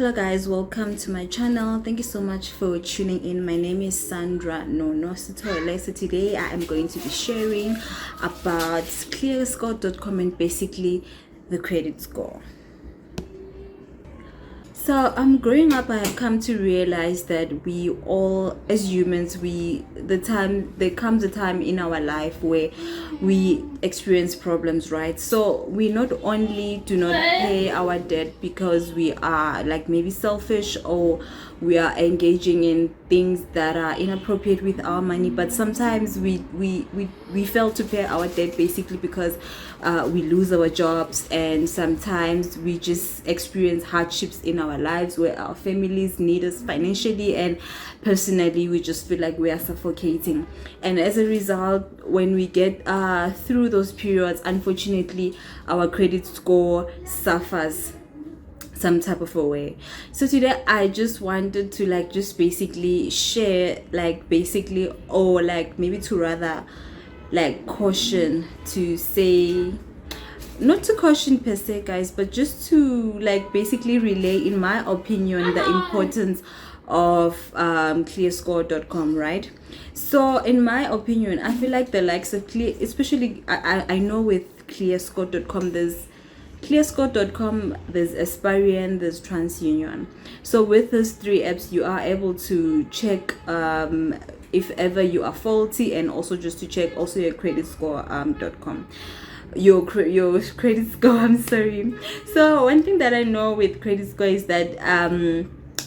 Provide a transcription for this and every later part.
Hello guys, welcome to my channel. Thank you so much for tuning in. My name is Sandra Nonositoele. So today I am going to be sharing about clearscore.com and basically the credit score. So growing up, I have come to realize that we all, as humans, there comes a time in our life where we experience problems, right? So we not only do not pay our debt because we are like maybe selfish or we are engaging in things that are inappropriate with our money, but sometimes we fail to pay our debt basically because we lose our jobs, and sometimes we just experience hardships in our lives where our families need us financially, and personally we just feel like we are suffocating. And as a result, when we get through those periods, unfortunately our credit score suffers some type of a way. So today I just wanted to just basically share or maybe to rather caution, to say, not to caution per se guys, but just to basically relay in my opinion the importance of clearscore.com, right? So in my opinion, I feel like the likes of especially I know with clearscore.com, there's Experian, there's TransUnion. So with these three apps, you are able to check if ever you are faulty, and also just to check also your credit score.com. Your credit score, I'm sorry. So one thing that I know with credit score is that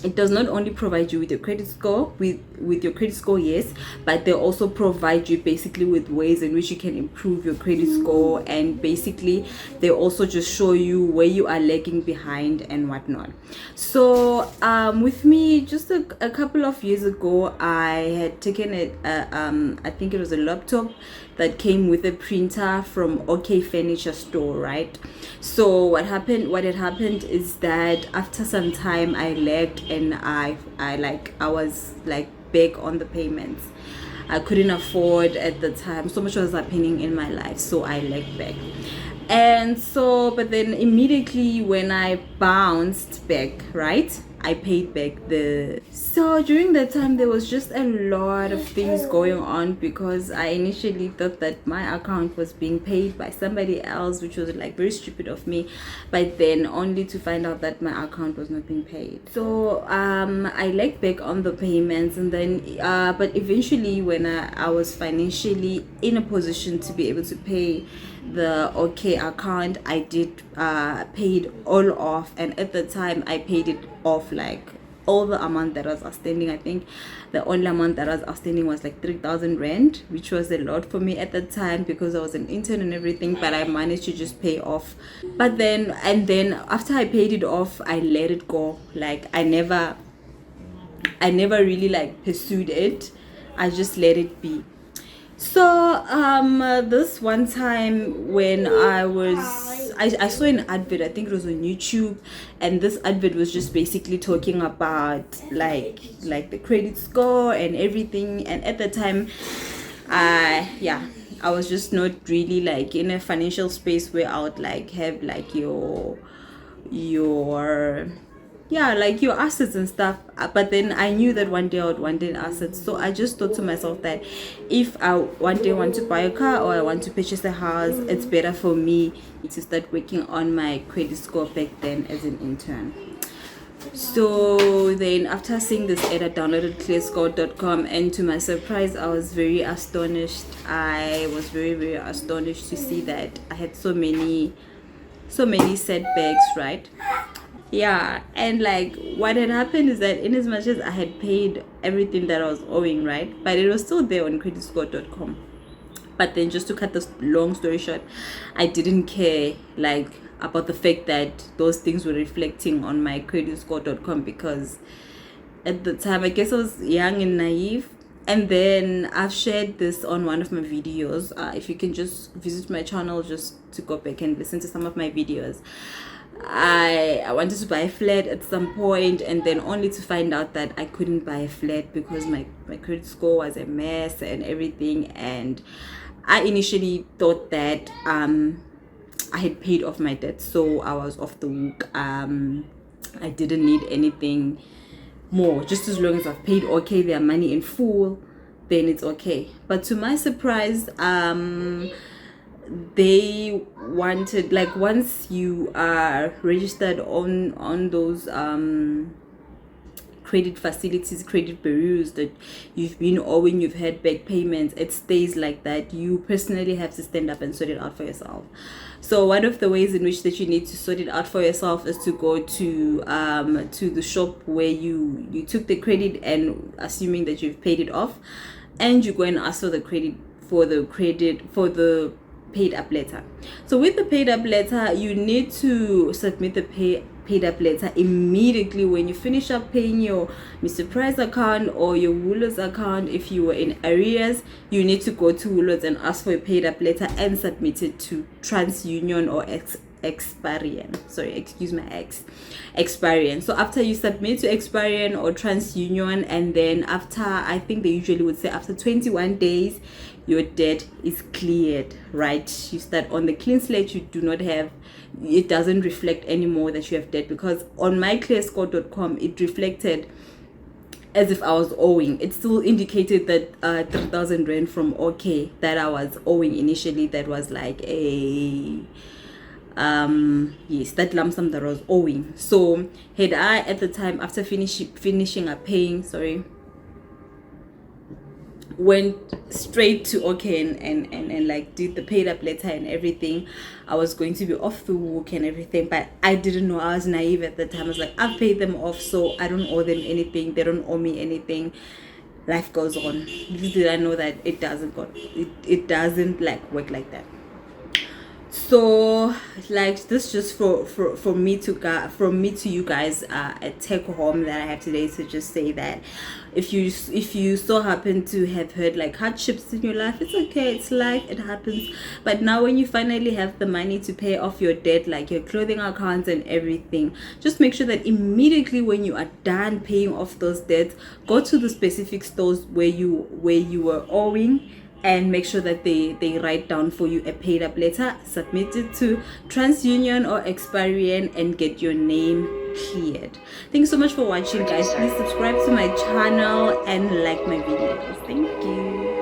it does not only provide you with your credit score, with your credit score, yes, but they also provide you basically with ways in which you can improve your credit score, and basically they also just show you where you are lagging behind and whatnot. So with me, just a couple of years ago, I had taken I think it was a laptop that came with a printer from OK Furniture Store, right? So what had happened is that after some time I lagged, and I was big on the payments. I couldn't afford at the time. So much was happening in my life, so I lagged back. And so, but then immediately when I bounced back, right, I paid back so during that time there was just a lot of things going on, because I initially thought that my account was being paid by somebody else, which was very stupid of me, but then only to find out that my account was not being paid. So I lagged back on the payments, and then but eventually when I was financially in a position to be able to pay the OK account, I did pay it all off. And at the time I paid it off all the amount that was outstanding. I think the only amount that was outstanding was 3,000 rand, which was a lot for me at the time because I was an intern and everything, but I managed to just pay off. But then after I paid it off, I let it go. I never really pursued it. I just let it be. So this one time when I saw an advert, I think it was on YouTube, and this advert was just basically talking about the credit score and everything. And at the time I was just not really in a financial space where I would have your assets and stuff. But then I knew that one day I would want an asset, so I just thought to myself that if I one day want to buy a car or I want to purchase a house, it's better for me to start working on my credit score back then as an intern. So then after seeing this ad, I downloaded clearscore.com, and to my surprise I was very astonished. I was very, very astonished to see that I had so many setbacks, right? Yeah, and what had happened is that in as much as I had paid everything that I was owing, right, but it was still there on creditscore.com. But then, just to cut this long story short, I didn't care about the fact that those things were reflecting on my creditscore.com, because at the time I guess I was young and naive. And then I've shared this on one of my videos. If you can just visit my channel just to go back and listen to some of my videos. I wanted to buy a flat at some point, and then only to find out that I couldn't buy a flat because my credit score was a mess and everything. And I initially thought that I had paid off my debt, so I was off the hook. I didn't need anything more. Just as long as I've paid okay their money in full, then it's okay. But to my surprise, they wanted, like, once you are registered on those credit facilities, credit bureaus that you've been owing, you've had back payments, it stays like that. You personally have to stand up and sort it out for yourself. So one of the ways in which that you need to sort it out for yourself is to go to the shop where you took the credit, and assuming that you've paid it off, and you go and ask for the credit for the paid up letter. So with the paid up letter, you need to submit the paid up letter immediately when you finish up paying your Mr. Price account or your Woolworths account. If you were in arrears, you need to go to Woolworths and ask for a paid up letter and submit it to TransUnion or Experian. Sorry, excuse my Experian. So after you submit to Experian or TransUnion, and then after, I think they usually would say after 21 days, your debt is cleared, right? You start on the clean slate. You do not have, it doesn't reflect anymore that you have debt, because on myclearscore.com it reflected as if I was owing. It still indicated that 3,000 rand from OK that I was owing initially. That was like a yes, that lump sum that I was owing. So had I at the time, after finishing up paying, went straight to OK and like did the paid up letter and everything, I was going to be off the hook and everything. But I didn't know. I was naive at the time. I was like, I've paid them off, so I don't owe them anything. They don't owe me anything. Life goes on. Little did I know that it doesn't like work like that. So like this just from me to you guys, a take home that I have today, to just say that if you so happen to have heard like hardships in your life, it's okay, it's life, it happens. But now when you finally have the money to pay off your debt, like your clothing accounts and everything, just make sure that immediately when you are done paying off those debts, go to the specific stores where you were owing, and make sure that they write down for you a paid up letter, submit it to TransUnion or Experian, and get your name cleared. Thanks so much for watching, guys. Please subscribe to my channel and like my videos. Thank you.